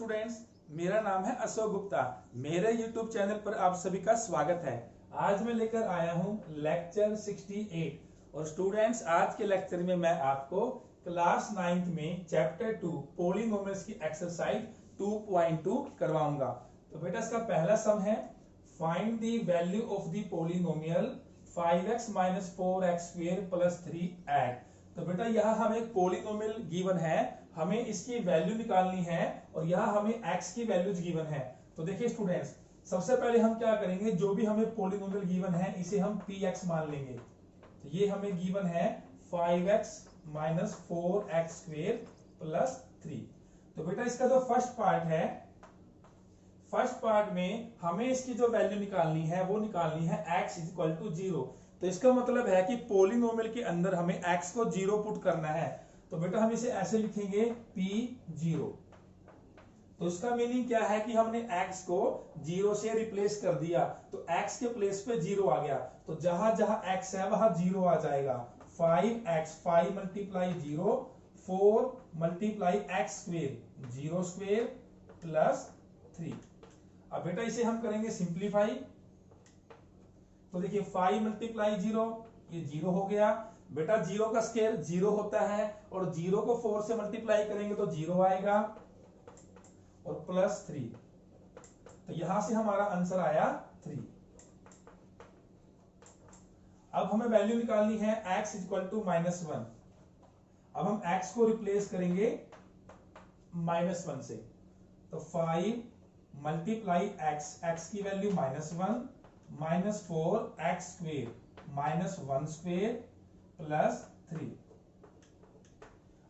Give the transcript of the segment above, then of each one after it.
Students, मेरा नाम है अशोक गुप्ता। मेरे YouTube चैनल पर आप सभी का स्वागत है। आज मैं लेकर आया हूं लेक्चर 68 और स्टूडेंट्स आज के लेक्चर में मैं आपको क्लास 9th में चैप्टर 2 पॉलिनोमियल्स की एक्सरसाइज 2.2 करवाऊंगा। तो बेटा इसका पहला सम है find the value of the polynomial 5x - 4x² + 3 at. तो बेटा यहाँ हमें एक पॉलिनोमियल गिवन है, हमें इसकी वैल्यू निकालनी है और यहाँ हमें x की वैल्यूज गिवन है। तो देखिए स्टूडेंट्स, सबसे पहले हम क्या करेंगे, जो भी हमें पॉलिनोमियल गिवन है इसे हम px मान लेंगे। तो ये हमें गिवन है 5x - 4x² + 3। तो बेटा इसका जो फर्स्ट पार्ट है, फर्स्ट पार्ट में हमें इसकी जो वैल्यू निकालनी है वो निकालनी है x = 0। तो इसका मतलब है कि पॉलिनोमियल के अंदर हमें x को 0 पुट करना है। तो बेटा हम इसे ऐसे लिखेंगे p0। तो इसका मीनिंग क्या है कि हमने x को 0 से रिप्लेस कर दिया, तो x के प्लेस पे 0 आ गया। तो जहां जहां x है वहां 0 आ जाएगा। 5x 5 × 0 4 × x², 0² + 3। अब बेटा इसे हम करेंगे सिंप्लीफाई। तो देखिए 5 × 0 ये 0 हो गया। बेटा 0 का स्क्वायर 0 होता है और 0 को 4 से मल्टीप्लाई करेंगे तो 0 आएगा और +3। तो यहां से हमारा आंसर आया 3। अब हमें वैल्यू निकालनी है x = -1। अब हम x को रिप्लेस करेंगे -1 से। तो 5 × x की वैल्यू -1 - 4x² -1² + 3।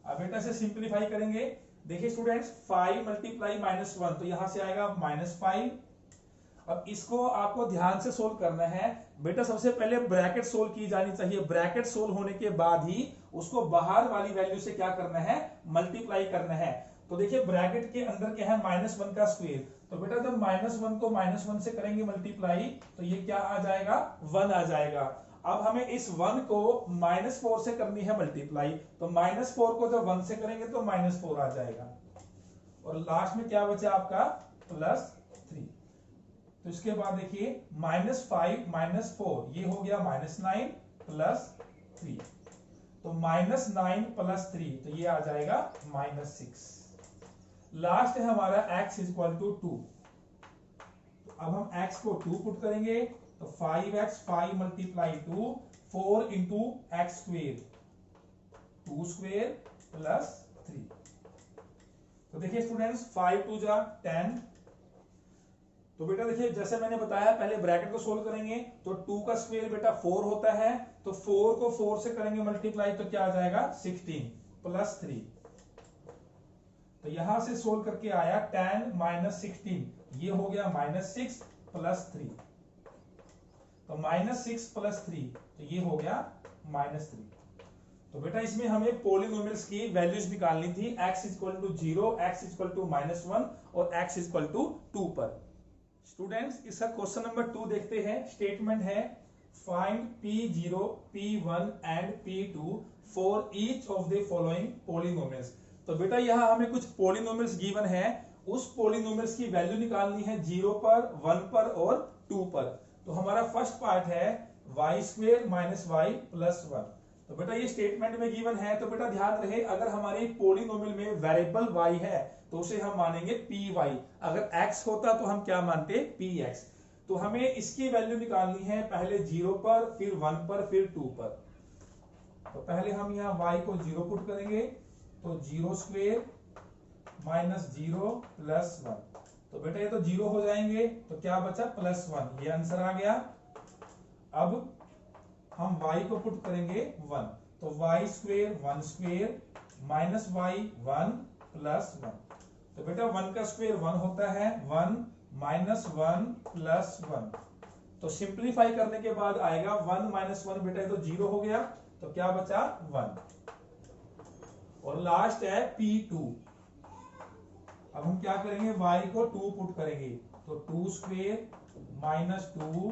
अब बेटा से सिंप्लीफाई करेंगे। देखिए स्टूडेंट्स 5 × -1 तो यहां से आएगा -5। अब इसको आपको ध्यान से सोल्व करना है। बेटा सबसे पहले ब्रैकेट सोल्व की जानी चाहिए। ब्रैकेट सोल्व होने के बाद ही उसको बाहर वाली वैल्यू से क्या करना है, मल्टीप्लाई करना है। तो देखिए ब्रैकेट के अंदर क्या है, -1 का स्क्वायर। तो बेटा जब -1 को -1 से करेंगे मल्टीप्लाई तो ये क्या आ जाएगा, 1 आ जाएगा। अब हमें इस 1 को -4 से करनी है मल्टीप्लाई। तो -4 को जब 1 से करेंगे तो -4 आ जाएगा और लास्ट में क्या बचा आपका +3। तो इसके बाद देखिए -5 - 4 ये हो गया -9 + 3। तो -9 + 3 तो ये आ जाएगा -6। लास्ट है हमारा x = 2। तो अब हम x को 2 पुट करेंगे। तो 5x 5 × 2 4 × x², 2² + 3। तो देखिए स्टूडेंट्स 5 2 जा 10। तो बेटा देखिए जैसे मैंने बताया पहले ब्रैकेट को सोल्व करेंगे। तो 2 का स्क्वायर बेटा 4 होता है, तो 4 को 4 से करेंगे मल्टीप्लाई तो क्या आ जाएगा 16 + 3। तो यहां से सोल्व करके आया 10 - 16 ये हो गया -6 + 3। तो -6 + 3 तो ये हो गया -3। तो बेटा इसमें हमें पॉलिनोमियल्स की वैल्यूज निकालनी थी x = 0, x = -1 और x = 2 पर। स्टूडेंट्स इसका क्वेश्चन नंबर 2 देखते हैं। स्टेटमेंट है find p0 p1 and p2 for each of the following polynomials. तो बेटा यहाँ हमें कुछ पॉलिनोमियल्स गिवन है, उस पॉलिनोमियल्स की वैल्यू निकालनी है 0 पर, 1 पर और 2 पर। तो हमारा फर्स्ट पार्ट है y² - y + 1। तो बेटा ये स्टेटमेंट में गिवन है। तो बेटा ध्यान रहे अगर हमारे पॉलिनोमियल में वेरिएबल y है तो उसे हम मानेंगे py। अगर x होता तो हम क्या मानते, px। तो हमें इसकी वैल्यू निकालनी है पहले 0 पर, फिर 1 पर, फिर 2 पर। तो पहले हम यहाँ y को 0 पुट करेंगे। तो 0² - 0 + 1। तो बेटा ये तो 0 हो जाएंगे तो क्या बचा +1, ये आंसर आ गया। अब हम y को पुट करेंगे 1। तो y² 1² - y 1 + 1। तो बेटा 1 का स्क्वायर 1 होता है, 1 - 1 + 1। तो सिंप्लीफाई करने के बाद आएगा 1 - 1 बेटा ये तो 0 हो गया। तो क्या बचा 1 और लास्ट है p2। अब हम क्या करेंगे, y को 2 पुट करेंगे। तो 2² - 2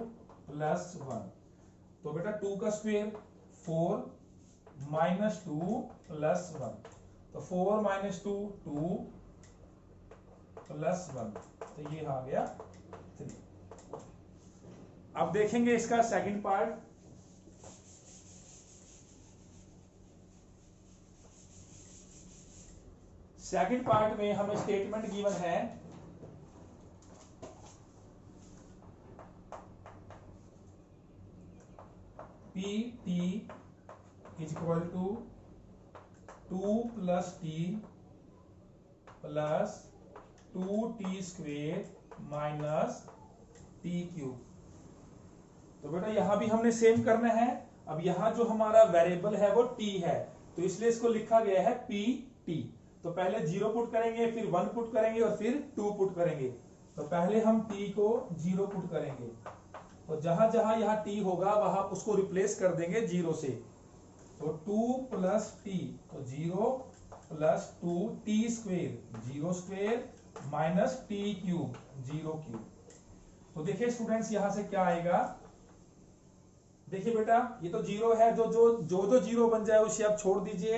+ 1। तो बेटा 2 का स्क्वायर 4 - 2 + 1। तो 4 - 2 2 +1, तो ये आ गया 3। अब देखेंगे इसका सेकंड पार्ट। सेकंड पार्ट में हमें स्टेटमेंट गिवन है p t is equal to 2 + t + 2t² - t³। तो बेटा यहां भी हमने सेम करना है। अब यहां जो हमारा वेरिएबल है वो t है, तो इसलिए इसको लिखा गया है पी टी। तो पहले 0 पुट करेंगे, फिर 1 पुट करेंगे और फिर 2 पुट करेंगे। तो पहले हम t को 0 पुट करेंगे, तो जहां जहां यहाँ t होगा वहां उसको रिप्लेस कर देंगे 0 से। तो 2 + t, तो 0 + 2t² 0² - t³ 0³। तो देखिए स्टूडेंट्स यहां से क्या आएगा। देखिए बेटा ये तो 0 है, जो 0 बन जाए उसे आप छोड़ दीजिए।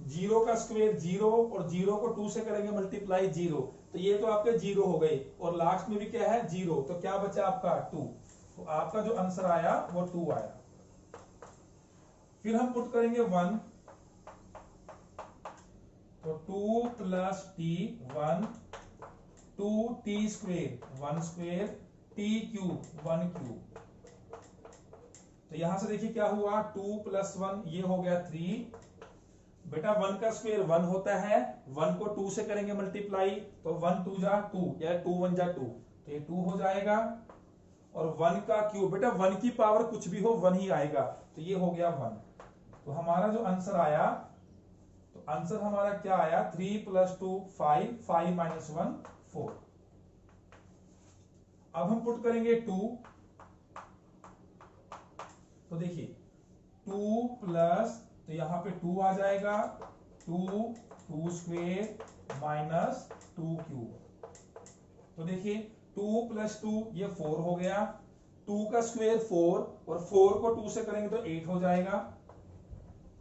0 का स्क्वायर 0 और 0 को 2 से करेंगे मल्टीप्लाई 0, तो ये तो आपके 0 हो गए। और लास्ट में भी क्या है 0, तो क्या बचा आपका 2। तो आपका जो आंसर आया वो 2 आया। फिर हम पुट करेंगे 1, तो 2 + t 1 2t² 1² t³ 1³। तो यहां से देखिए क्या हुआ, 2 + 1 ये हो गया 3। बेटा 1 का स्क्वायर 1 होता है, 1 को 2 से करेंगे मल्टीप्लाई, तो 1 2 जा 2 या 2 1 जा 2, तो ये 2 हो जाएगा। और 1 का क्यूब, बेटा 1 की पावर कुछ भी हो 1 ही आएगा, तो ये हो गया 1। तो हमारा जो आंसर आया, तो आंसर हमारा क्या आया 3 + 2 5 5 - 1 4। अब हम पुट करेंगे 2, तो देखिए 2 तो यहां पे 2 आ जाएगा, 2 2² - 2³। तो देखिए 2 + 2 ये 4 हो गया, 2 का स्क्वायर 4 और 4 को 2 से करेंगे तो 8 हो जाएगा।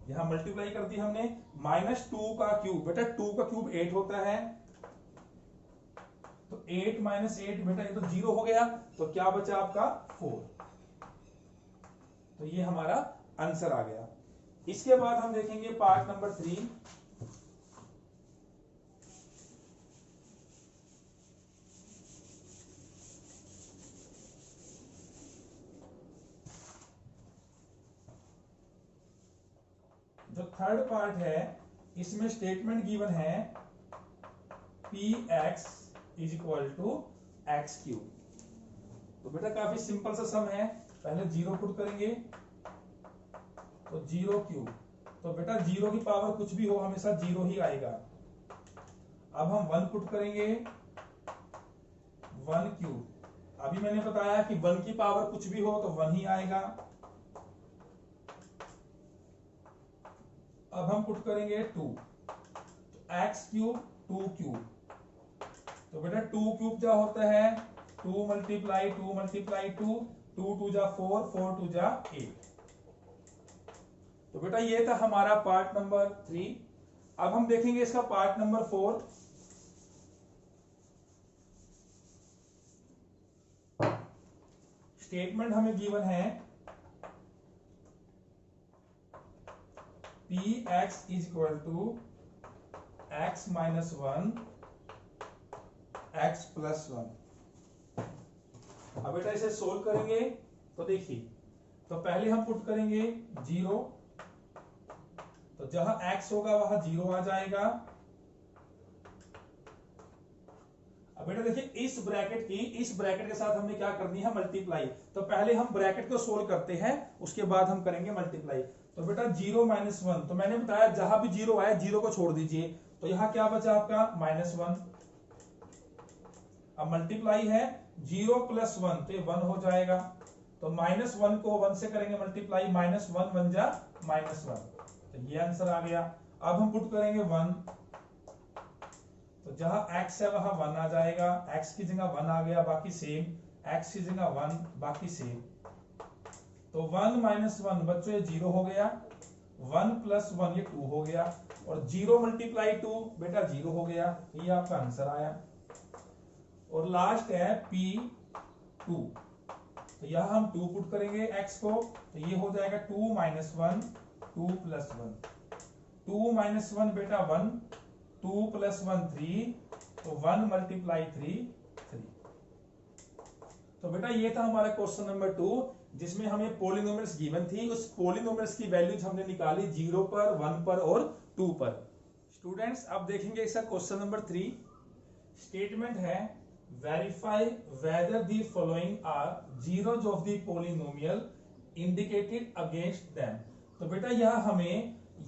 यहां मल्टीप्लाई कर दी हमने। -2 का क्यूब, बेटा 2 का क्यूब 8 होता है, तो 8 - 8 बेटा ये तो 0 हो गया, तो क्या बचा आपका 4। तो ये हमारा आंसर आ गया। इसके बाद हम देखेंगे पार्ट नंबर 3। जो थर्ड पार्ट है इसमें स्टेटमेंट गिवन है px is equal to x³। तो बेटा काफी सिंपल सा सम है। पहले 0 पुट करेंगे, तो 0³। तो बेटा 0 की पावर कुछ भी हो हमेशा 0 ही आएगा। अब हम 1 पुट करेंगे, 1³। अभी मैंने बताया कि 1 की पावर कुछ भी हो तो 1 ही आएगा। अब हम पुट करेंगे 2, तो x³ 2³। तो बेटा 2³ क्या होता है 2 × 2 × 2 2 2 जा 4 4 2 जा 8। तो बेटा ये था हमारा पार्ट नंबर 3। अब हम देखेंगे इसका पार्ट नंबर 4। स्टेटमेंट हमें गिवन है px is equal to x - 1 x + 1। अब बेटा इसे सोल्व करेंगे, तो देखिए तो पहले हम पुट करेंगे 0, तो जहां x होगा वहां 0 आ जाएगा। अब बेटा देखिए इस ब्रैकेट के साथ हमने क्या करनी है मल्टीप्लाई। तो पहले हम ब्रैकेट को सोल्व करते हैं, उसके बाद हम करेंगे मल्टीप्लाई। तो बेटा 0 - 1, तो मैंने बताया जहां भी 0 आए 0 को छोड़ दीजिए। तो यहां क्या बचा आपका -1। अब मल्टीप्लाई है 0 + 1, तो ये 1 हो जाएगा। तो -1 को 1 से करेंगे मल्टीप्लाई, -1 1 जा -1, तो ये आंसर आ गया। अब हम पुट करेंगे 1, तो जहां x है वहां 1 आ जाएगा, x की जगह 1 आ गया, बाकी सेम, x की जगह 1 बाकी सेम। तो 1 - 1 बच्चों ये 0 हो गया, 1 + 1 ये 2 हो गया, और 0 × 2 बेटा 0 हो गया। तो ये आपका आंसर आया। और लास्ट है P2। तो यहां हम 2 पुट करेंगे x को, तो ये हो जाएगा 2 माइनस 1 2 प्लस 1। 2 माइनस 1 बेटा 1, 2 प्लस 1 3, तो 1 मल्टीप्लाई 3 3। तो बेटा ये था हमारा क्वेश्चन नंबर 2, जिसमें हमें पॉलिनोमियल्स गिवन थी। उस पॉलिनोमियल्स की वैल्यूज हमने निकाली 0 पर, 1 पर और 2 पर। स्टूडेंट्स अब देखेंगे इसका क्वेश्चन नंबर 3। स्टेटमेंट है verify whether the following are zeroes of the polynomial indicated against them. तो बेटा यह हमें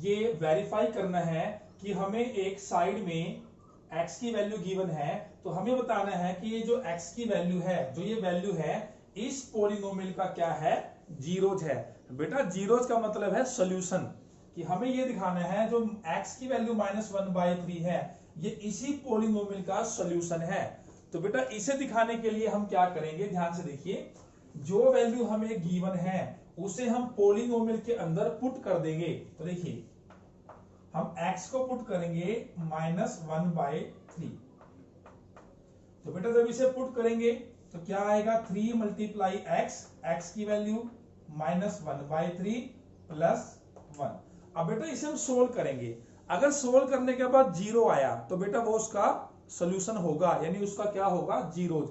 ये वेरीफाई करना है कि हमें एक साइड में x की वैल्यू गिवन है, तो हमें बताना है कि ये जो x की वैल्यू है, जो ये वैल्यू है इस पॉलिनोमियल का क्या है, जीरोज है। बेटा जीरोज का मतलब है सॉल्यूशन, कि हमें ये दिखाना है जो x की वैल्यू -1/3 है ये इसी पॉलिनोमियल का सॉल्यूशन है। तो बेटा इसे दिखाने के लिए हम क्या करेंगे, ध्यान से देखिए, जो वैल्यू हमें गिवन है उसे हम पॉलिनोमियल के अंदर पुट कर देंगे। तो देखिए हम x को पुट करेंगे -1/3। तो बेटा जब इसे पुट करेंगे तो क्या आएगा, 3 मल्टीप्लाई x की वैल्यू -1/3 प्लस 1। अब बेटा इसे हम सोल्व करेंगे। अगर सोल्व करने के बाद 0 आया तो बेटा वो उसका सोल्यूशन होगा, यानी उसका क्या होगा, जीरोज।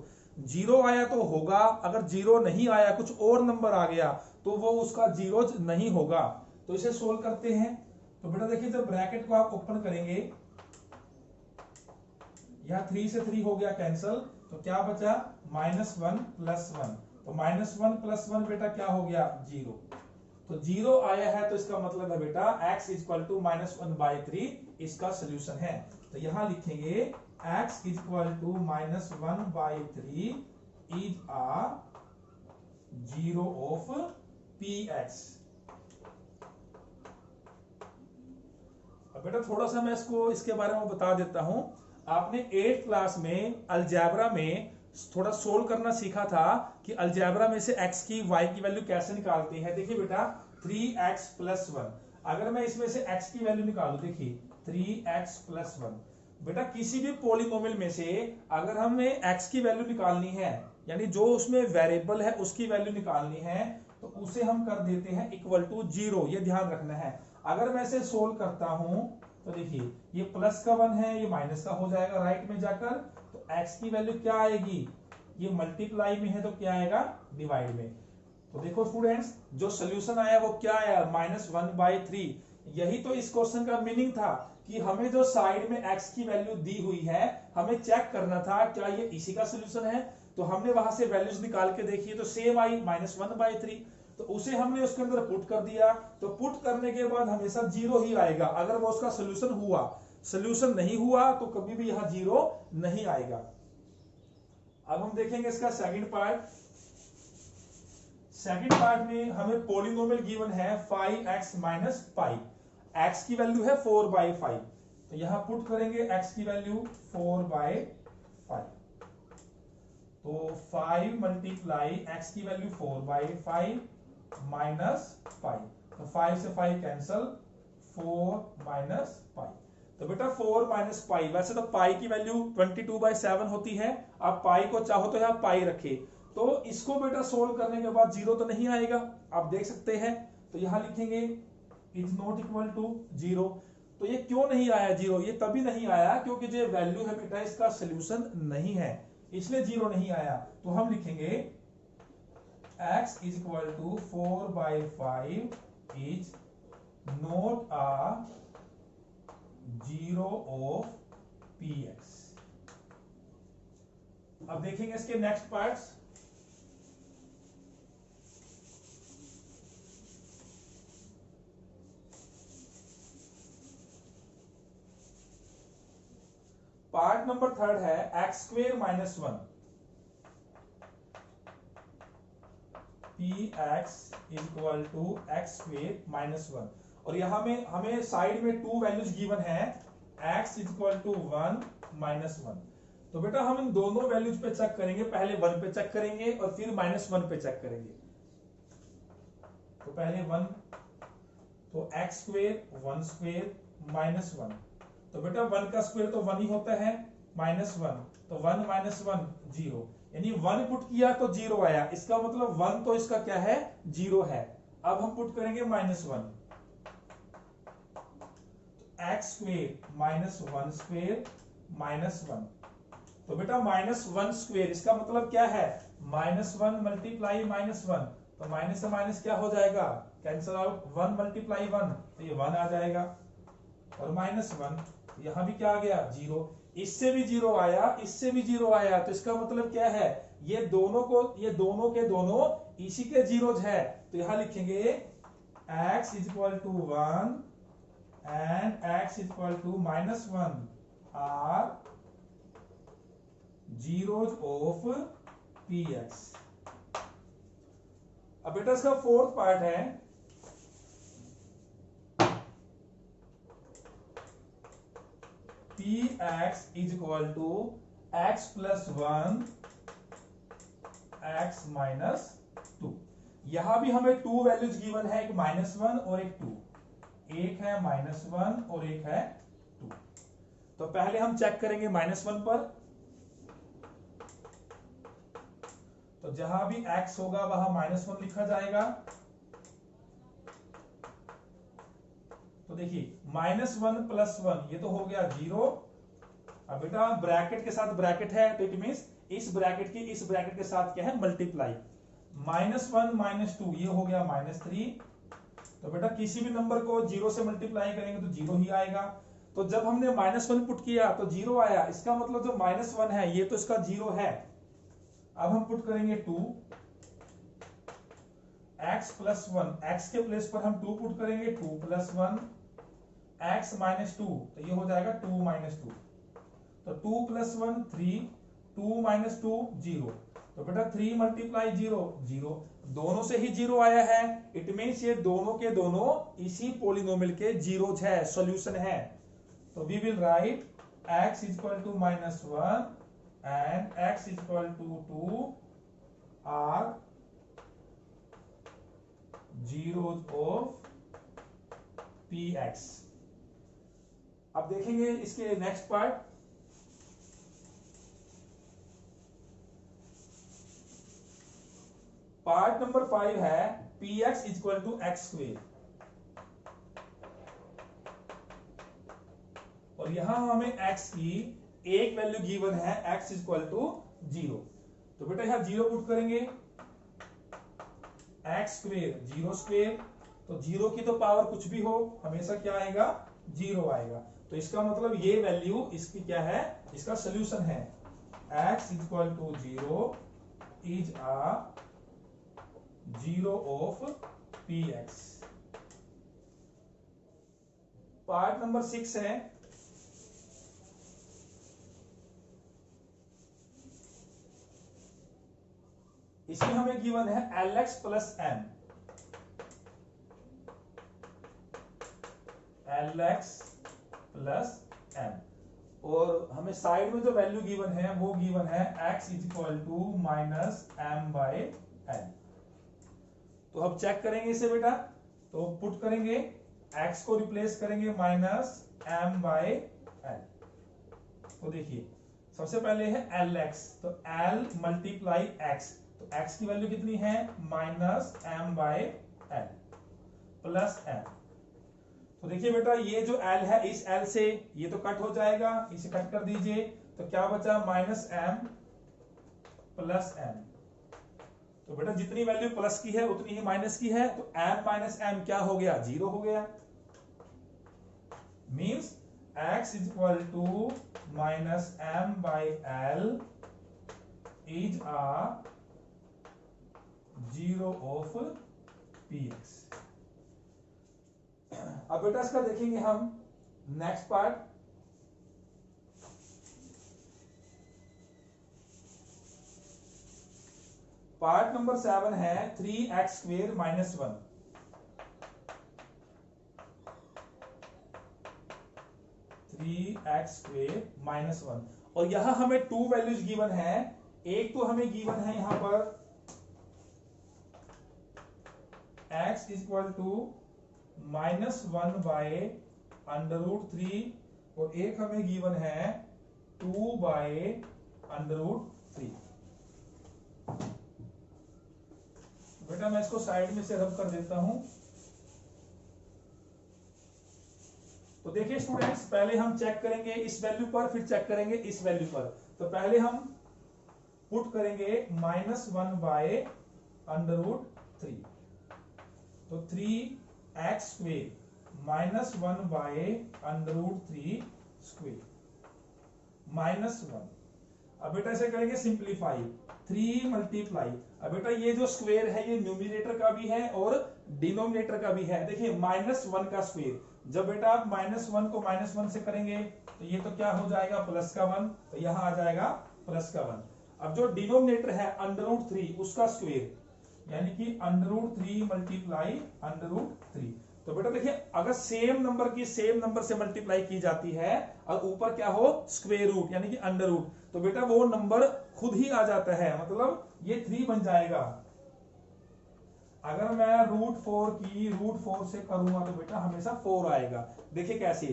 0 आया तो होगा, अगर 0 नहीं आया कुछ और नंबर आ गया तो वो उसका जीरोज नहीं होगा। तो इसे सोल्व करते हैं। तो बेटा देखिए जब ब्रैकेट को आप ओपन करेंगे, यहां 3 से 3 हो गया कैंसल, तो क्या बचा -1 प्लस 1। तो -1 प्लस 1 बेटा क्या हो गया, 0। तो 0 आया है तो इसका मतलब है बेटा x इक्वल टू -1/3 इसका सोल्यूशन है। तो यहां लिखेंगे x equal to -1/3 is a zero of px। अब बेटा थोड़ा सा मैं इसके बारे में बता देता हूं। आपने 8th क्लास में अलजेब्रा में थोड़ा सोल्व करना सीखा था कि अलजेब्रा में से x की y की वैल्यू कैसे निकालते हैं। देखिए बेटा 3x प्लस 1, अगर मैं इसमें से x की वैल्यू निकालूं, देखिए 3x प्लस 1। बेटा किसी भी पॉलिनोमियल में से अगर हमें x की वैल्यू निकालनी है, यानी जो उसमें वेरिएबल है उसकी वैल्यू निकालनी है, तो उसे हम कर देते हैं इक्वल टू 0। ये ध्यान रखना है। अगर मैं इसे सोल्व करता हूं तो देखिए ये प्लस का 1 है, ये माइनस का हो जाएगा राइट में जाकर। तो x की वैल्यू क्या आएगी, ये मल्टीप्लाई में है तो क्या आएगा, डिवाइड में। तो देखो स्टूडेंट्स जो सोल्यूशन आया वो क्या आया, -1/3। यही तो इस क्वेश्चन का मीनिंग था कि हमें जो साइड में x की वैल्यू दी हुई है हमें चेक करना था क्या ये इसी का सोल्यूशन है। तो हमने वहां से वैल्यूज निकाल के देखी तो सेम आई -1/3, तो उसे हमने उसके अंदर पुट कर दिया। तो पुट करने के बाद हमेशा 0 ही आएगा अगर वो उसका सोल्यूशन हुआ। सोल्यूशन नहीं हुआ तो कभी भी यहां 0 नहीं आएगा। अब हम देखेंगे इसका सेकंड पार्ट। सेकंड पार्ट में हमें पॉलिनोमियल गिवन है 5x माइनस पाई। x की वैल्यू है 4/5, तो यहां पुट करेंगे x की वैल्यू 4/5। तो 5 मल्टीप्लाई x की वैल्यू 4/5 माइनस पाई। तो 5 से 5 कैंसल, 4 माइनस पाई। तो बेटा 4 माइनस पाई, वैसे तो पाई की वैल्यू 22/7 होती है। आप पाई को चाहो तो यहाँ पाई रखे। तो इसको बेटा सोल्व करने के बाद 0 तो नहीं आएगा, आप देख सकते हैं। तो यहां लिखेंगे इज नॉट इक्वल टू 0। तो ये क्यों नहीं आया 0, ये तभी नहीं आया क्योंकि जो वैल्यू है बेटा इसका सोल्यूशन नहीं है, इसलिए 0 नहीं आया। तो हम लिखेंगे x is equal to 4/5 is not a zero of px। अब देखेंगे इसके नेक्स्ट पार्ट्स। पार्ट नंबर 3 है x² - 1 px is equal to x² - 1। और यहां में हमें साइड में 2 वैल्यूज गिवन है, x is equal to 1 - 1। तो बेटा हम इन दोनों वैल्यूज पे चेक करेंगे, पहले 1 पे चेक करेंगे और फिर -1 पे चेक करेंगे। तो पहले 1, तो x² 1² - 1। तो बेटा 1 का स्क्वायर तो 1 ही होता है, -1, तो 1 - 1 0, यानी 1 पुट किया तो 0 आया, इसका मतलब 1 तो इसका क्या है, 0 है। अब हम पुट करेंगे -1, x स्क्वेयर -1 स्क्वेयर -1, तो बेटा -1 स्क्वेयर इसका मतलब क्या है, -1 मल्टीप्लाई -1, तो माइनस से माइनस क्या हो जाएगा, कैंसिल आउट, 1 मल्टीप्लाई 1, तो ये 1 आ जाएगा, और -1 यहां भी क्या आ गया, 0, इससे भी 0 आया, इससे भी 0 आया, तो इसका मतलब क्या है, ये दोनों के दोनों इसी के जीरोज है, तो यहां लिखेंगे x = 1 and x = -1 are zeros of px। अब बेटा इसका फोर्थ पार्ट है, px = x + 1 x - 2। यहां भी हमें 2 वैल्यूज गिवन है, एक -1 और एक 2, एक है -1 और एक है 2। तो पहले हम चेक करेंगे -1 पर, तो जहां भी x होगा वहां -1 लिखा जाएगा। तो देखिए -1 + 1 ये तो हो गया 0। अब बेटा ब्रैकेट के साथ ब्रैकेट है, तो इट मींस इस ब्रैकेट की इस ब्रैकेट के साथ क्या है, मल्टीप्लाई, -1 - 2 ये हो गया -3। तो बेटा किसी भी नंबर को 0 से मल्टीप्लाई करेंगे तो 0 ही आएगा, तो जब हमने -1 पुट किया तो 0 आया, इसका मतलब जो -1 है ये तो इसका 0 है। अब हम पुट करेंगे 2, x + 1, x के प्लेस पर हम 2 पुट करेंगे, 2 + 1 x - 2, तो ये हो जाएगा 2 - 2, तो 2 + 1 3, 2 - 2 0, तो बेटा 3 × 0 0, दोनों से ही 0 आया है, इट मींस ये दोनों के दोनों इसी पॉलिनोमियल के जीरोज है, सॉल्यूशन है। तो we will right x = -1 and x = 2 are zeros of px। अब देखेंगे इसके नेक्स्ट पार्ट, पार्ट नंबर 5 है px = x², और यहां हमें x की एक वैल्यू गिवन है, x = 0, तो बेटा यहां 0 पुट करेंगे, x² 0², तो 0 की तो पावर कुछ भी हो हमेशा क्या आएगा, 0 आएगा, तो इसका मतलब ये वैल्यू इसकी क्या है, इसका सोल्यूशन है, x = 0 is a zero of px। Part number 6 है, इसमें हमें गिवन है lx + m, lx + m, और हमें साइड में जो वैल्यू गिवन है वो गिवन है x = -m/n। तो अब चेक करेंगे इसे बेटा, तो पुट करेंगे, x को रिप्लेस करेंगे -m/n। तो देखिए सबसे पहले है lx, तो l × x, तो x की वैल्यू कितनी है, -m/n + m। तो देखिए बेटा ये जो l है, इस l से ये तो कट हो जाएगा, इसे कट कर दीजिए, तो क्या बचा, -m + m। तो बेटा जितनी वैल्यू प्लस की है उतनी ही माइनस की है, तो m - m क्या हो गया, 0 हो गया, means x = -m/l is a zero of px। अब बेटा इसका देखेंगे हम नेक्स्ट पार्ट, पार्ट नंबर 7 है 3x² - 1, 3x² - 1, और यहां हमें 2 वैल्यूज गिवन है, एक तो हमें गिवन है यहां पर x = -1/√3, और एक हमें गिवन है 2/√3। बेटा मैं इसको साइड में से रब कर देता हूं। तो देखिए स्टूडेंट्स, पहले हम चेक करेंगे इस वैल्यू पर, फिर चेक करेंगे इस वैल्यू पर। तो पहले हम पुट करेंगे -1/√3। तो 3x² -1/√3 स्क्वेयर -1। अब बेटा इसे करेंगे सिंप्लीफाई, 3 मल्टीप्लाई। अब बेटा ये जो स्क्वेयर है ये न्यूमिनेटर का भी है और डिनोमिनेटर का भी है। देखिए -1 का स्क्वेयर, जब बेटा आप -1 को -1 से करेंगे तो ये तो क्या हो जाएगा, प्लस का 1, तो यहां आ जाएगा प्लस का 1। अब जो डिनोमिनेटर है √3 उसका स्क्वेयर, यानी कि √3 मल्टीप्लाई √3। तो बेटा देखिए, अगर सेम नंबर की सेम नंबर से मल्टीप्लाई की जाती है और ऊपर क्या हो, स्क्वेयर रूट यानी कि अंडर रूट, तो बेटा वो नंबर खुद ही आ जाता है, मतलब ये 3 बन जाएगा। अगर मैं √4 की √4 से करूंगा तो बेटा हमेशा 4 आएगा। देखिए कैसे,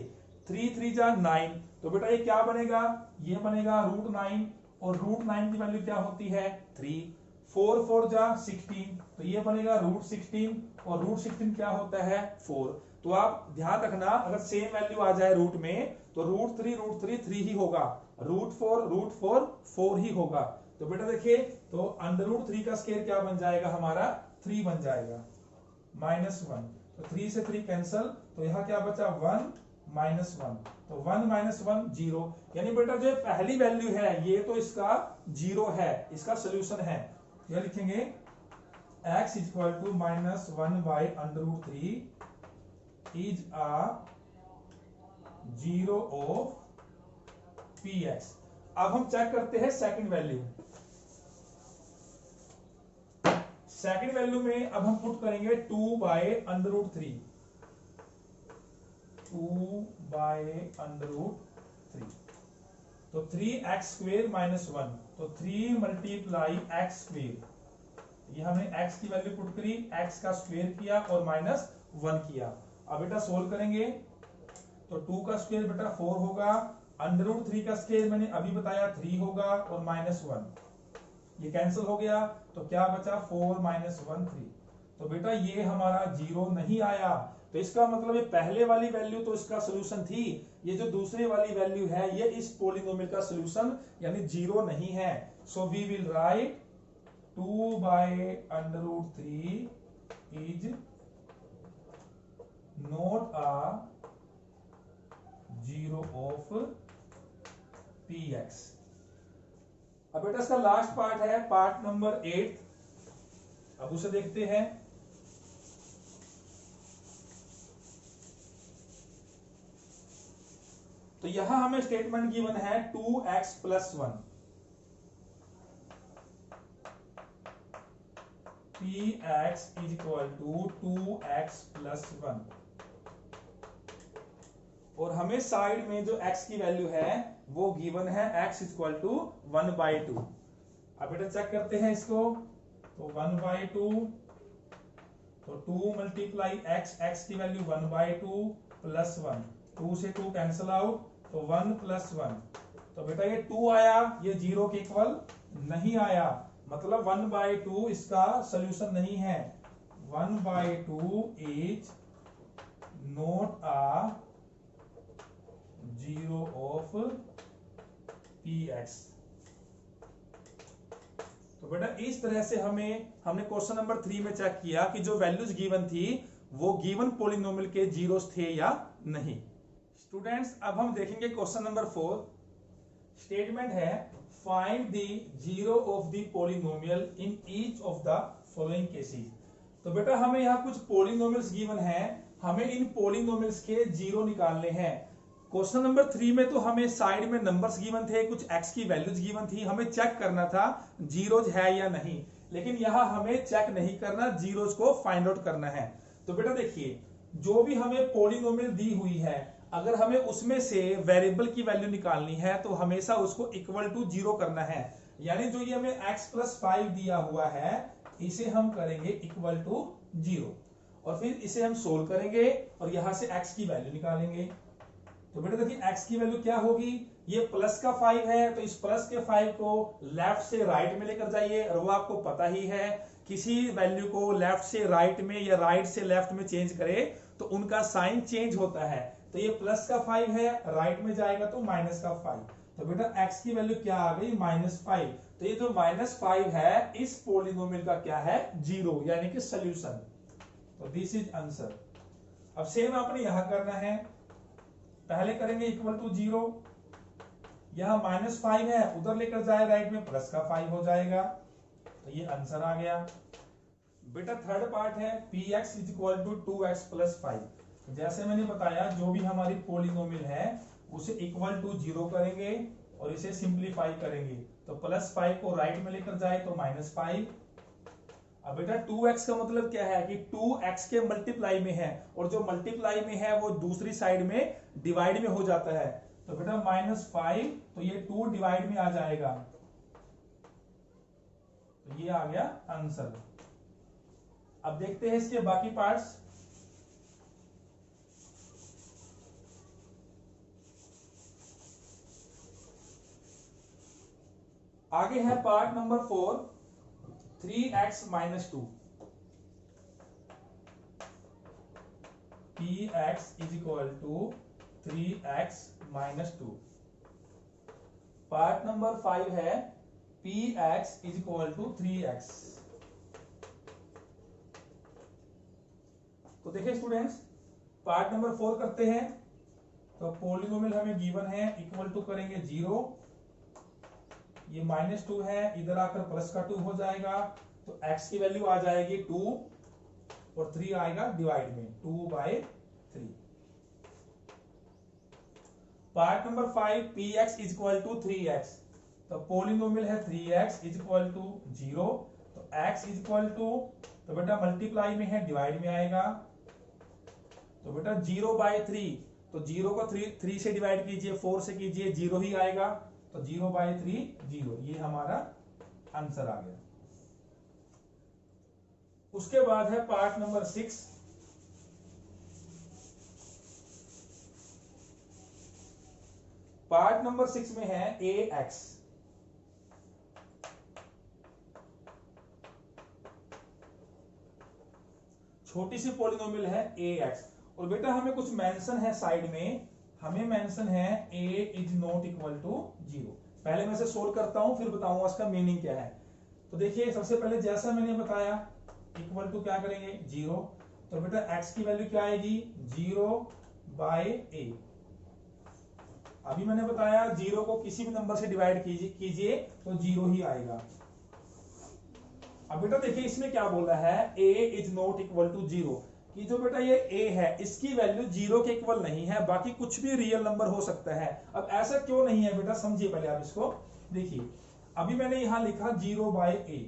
3 3 जा 9, तो बेटा ये क्या बनेगा, ये बनेगा √9, और √9 की वैल्यू क्या होती है, 3। 4 4 जा 16, तो ये बनेगा √16, और √16 क्या होता है, 4। तो आप ध्यान रखना, अगर सेम वैल्यू आ जाए रूट में तो √3 3 ही होगा, √4 4 ही होगा। तो बेटा देखिए, तो √3 का स्क्वायर क्या बन जाएगा हमारा, 3 बन जाएगा, -1। तो 3 से 3 कैंसल, तो यहां क्या बचा, 1 -1। तो 1 -1 0, यानी बेटा जो पहली वैल्यू है ये तो इसका 0 है, इसका सोल्यूशन है। यह लिखेंगे x = -1/√3 is a 0 of px। अब हम चेक करते हैं सेकंड वैल्यू। सेकंड वैल्यू में अब हम पुट करेंगे 2/√3, 2/√3। तो 3x² -1, तो 3 मल्टीप्लाई x²। ये हमने x की वैल्यू पुट करी, x का स्क्वायर किया और -1 किया। अब बेटा सोल्व करेंगे तो 2 का स्क्वायर बेटा 4 होगा, √3 का स्क्वायर मैंने अभी बताया 3 होगा, और -1 ये कैंसिल हो गया, तो क्या बचा, 4 -1 3। तो बेटा ये हमारा 0 नहीं आया, तो इसका मतलब ये पहले वाली वैल्यू तो इसका सोल्यूशन थी, ये जो दूसरी वाली वैल्यू है ये इस पॉलिनोमियल का सोल्यूशन यानी 0 नहीं है। So we will write 2/√3 is not a 0 of px। अब बेटा इसका लास्ट पार्ट है, पार्ट नंबर 8, अब उसे देखते हैं। तो यहां हमें स्टेटमेंट गिवन है 2x + 1, px = 2x + 1, और हमें साइड में जो x की वैल्यू है वो गिवन है x = 1/2। अब बेटा चेक करते हैं इसको, तो 1/2, तो 2 मल्टीप्लाई x की वैल्यू 1/2 + 1, 2 से 2 कैंसिल आउट, तो 1 + 1। तो बेटा ये 2 आया, ये 0 के इक्वल नहीं आया, मतलब 1/2 इसका सोल्यूशन नहीं है। 1/2 is not a 0 of px। तो बेटा इस तरह से हमने क्वेश्चन नंबर 3 में चेक किया कि जो वैल्यूज गिवन थी वो गिवन पॉलिनोमियल के जीरोस थे या नहीं। स्टूडेंट्स अब हम देखेंगे क्वेश्चन नंबर 4। स्टेटमेंट है find the zero of the polynomial in each of the following cases. तो बेटा हमें यहाँ कुछ पॉलिनोमियल्स गिवन है, हमें इन पॉलिनोमियल्स के जीरो निकालने हैं। क्वेश्चन नंबर 3 में तो हमें साइड में नंबर्स गिवन थे, कुछ x की वैल्यूज गिवन थी, हमें चेक करना था जीरोज है या नहीं, लेकिन यहाँ हमें चेक नहीं करना, जीरोज को फाइंड आउट करना है। तो बेटा देखिए, जो भी हमें पॉलिनोमियल दी हुई है, अगर हमें उसमें से वेरिएबल की वैल्यू निकालनी है तो हमेशा उसको इक्वल टू 0 करना है, यानी जो ये हमें x + 5 दिया हुआ है इसे हम करेंगे इक्वल टू 0, और फिर इसे हम सोल्व करेंगे और यहां से x की वैल्यू निकालेंगे। तो बेटा देखिए x की वैल्यू क्या होगी, ये प्लस का 5 है तो इस प्लस के 5 को लेफ्ट से राइट में लेकर जाइए, और वो आपको पता ही है किसी वैल्यू को लेफ्ट से राइट में या राइट से लेफ्ट में चेंज करे तो उनका साइन चेंज होता है। तो ये प्लस का 5 है, राइट में जाएगा तो माइनस का 5। तो बेटा x की वैल्यू क्या आ गई, -5। तो ये जो -5 है इस पोलिनोमियल का क्या है, 0, यानी कि सोल्यूशन। तो दिस इज आंसर। अब सेम आपने यहां करना है, पहले करेंगे इक्वल टू 0, यहां -5 है, उधर लेकर जाए राइट में प्लस का 5 हो जाएगा, तो ये आंसर आ गया। बेटा थर्ड पार्ट है px is equal to 2x plus 5। जैसे मैंने बताया जो भी हमारी पोलिनोमियल है उसे इक्वल टू 0 करेंगे और इसे सिंप्लीफाई करेंगे, तो +5 को राइट में लेकर जाए तो -5। अब बेटा 2x का मतलब क्या है कि 2x के मल्टीप्लाई में है, और जो मल्टीप्लाई में है वो दूसरी साइड में डिवाइड में हो जाता है, तो बेटा -5, तो ये 2 डिवाइड में आ जाएगा, तो ये आ गया आंसर। अब देखते हैं इसके बाकी पार्ट्स। आगे है part number 4, 3x - 2। px is equal to 3x - 2। Part number 5 है px is equal to 3x। तो देखिए स्टूडेंट्स, पार्ट नंबर 4 करते हैं। तो पोलिनोमियल हमें गिवन है, इक्वल टू करेंगे 0, ये -2 है, इधर आकर प्लस का 2 हो जाएगा, तो x की वैल्यू आ जाएगी 2 और 3 आएगा डिवाइड में, 2/3। Part number 5 px is equal to 3x। तो पोलिनोमियल है 3x इज इक्वल टू 0, तो x इज इक्वल टू, तो बेटा मल्टीप्लाई में है डिवाइड में आएगा, तो बेटा 0/3, तो 0 को 3 से डिवाइड कीजिए, 4 से कीजिए, 0 ही आएगा, तो 0/3 0, ये हमारा आंसर आ गया। उसके बाद है पार्ट नंबर 6। पार्ट नंबर 6 में है ax। छोटी सी पॉलिनोमियल है ax, और बेटा हमें कुछ मेंशन है साइड में, हमें मेंशन है a is not equal to 0। पहले मैं इसे सोल्व करता हूं फिर बताऊंगा इसका मीनिंग क्या है। तो देखिए सबसे पहले जैसा मैंने बताया, इक्वल टू क्या करेंगे 0, तो बेटा x की वैल्यू क्या आएगी 0/a। अभी मैंने बताया 0 को किसी भी नंबर से डिवाइड कीजिए तो 0 ही आएगा। अब बेटा देखिए इसमें क्या बोल रहा है, a is not equal to 0, कि जो बेटा ये a है इसकी वैल्यू 0 के इक्वल नहीं है, बाकी कुछ भी रियल नंबर हो सकता है। अब ऐसा क्यों नहीं है बेटा, समझिए पहले आप इसको। देखिए अभी मैंने यहां लिखा 0/a,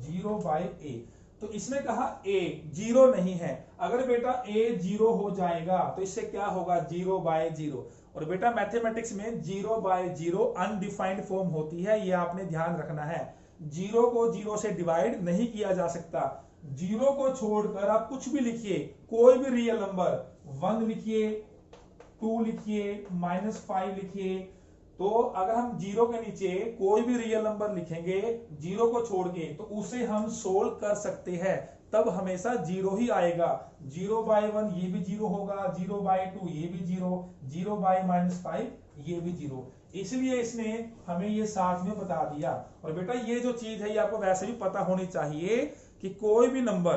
0/a, तो इसमें कहा a 0 नहीं है। अगर बेटा a 0 हो जाएगा तो इससे क्या होगा 0/0, और बेटा मैथमेटिक्स में 0/0 अनडिफाइंड फॉर्म होती है, ये आपने ध्यान रखना है। 0 को 0 से डिवाइड नहीं किया जा सकता। 0 को छोड़कर आप कुछ भी लिखिए, कोई भी रियल नंबर, 1 लिखिए, 2 लिखिए, -5 लिखिए, तो अगर हम 0 के नीचे कोई भी रियल नंबर लिखेंगे 0 को छोड़ के, तो उसे हम सोल्व कर सकते हैं, तब हमेशा 0 ही आएगा। 0/1 ये भी 0 होगा, 0/2 ये भी 0, 0/-5 ये भी 0। इसलिए इसने हमें ये साथ में बता दिया। और बेटा ये जो चीज है ये आपको वैसे भी पता होनी चाहिए कि कोई भी नंबर,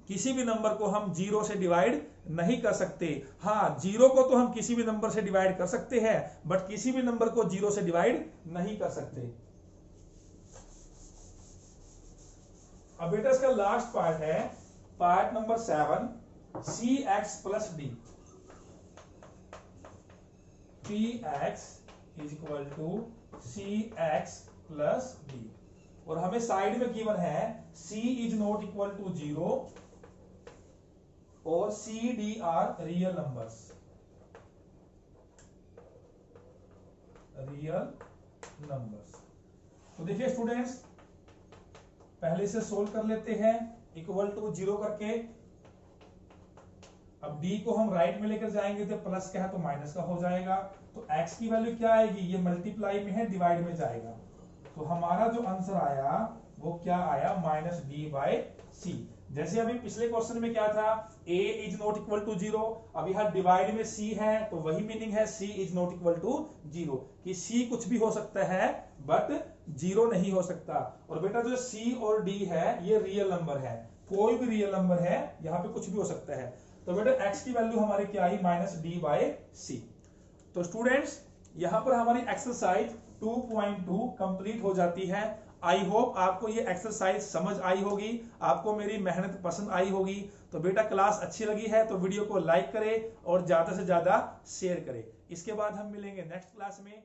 किसी भी नंबर को हम 0 से डिवाइड नहीं कर सकते। हाँ 0 को तो हम किसी भी नंबर से डिवाइड कर सकते हैं, बट किसी भी नंबर को 0 से डिवाइड नहीं कर सकते। अब बेटा इसका लास्ट पार्ट है part number 7, cx + d। px is equal to cx + d, और हमें साइड में गिवन है c is not equal to 0 और c d are real numbers, real numbers. तो देखिए स्टूडेंट्स, पहले से सोल्व कर लेते हैं, इक्वल टू 0 करके। अब d को हम राइट में लेकर जाएंगे तो प्लस का है तो माइनस का हो जाएगा, तो x की वैल्यू क्या आएगी, ये मल्टीप्लाई में है डिवाइड में जाएगा, तो हमारा जो आंसर आया वो क्या आया, माइनस डी बाई सी। जैसे अभी पिछले क्वेश्चन में क्या था, a is not equal to 0, अब यहाँ डिवाइड में c है तो वही मीनिंग है c is not equal to 0, कि c कुछ भी हो सकता है बट 0 नहीं हो सकता। और बेटा जो c और d है ये रियल नंबर है, कोई भी रियल नंबर है, यहाँ पे कुछ भी हो सकता है। तो बेटा x की वैल्यू हमारी क्या आई, माइनस डी बाई सी। तो स्टूडेंट्स यहाँ पर हमारी एक्सरसाइज 2.2 कंप्लीट हो जाती है। आई होप आपको ये एक्सरसाइज समझ आई होगी, आपको मेरी मेहनत पसंद आई होगी। तो बेटा क्लास अच्छी लगी है तो वीडियो को लाइक करें और ज्यादा से ज्यादा शेयर करें। इसके बाद हम मिलेंगे नेक्स्ट क्लास में।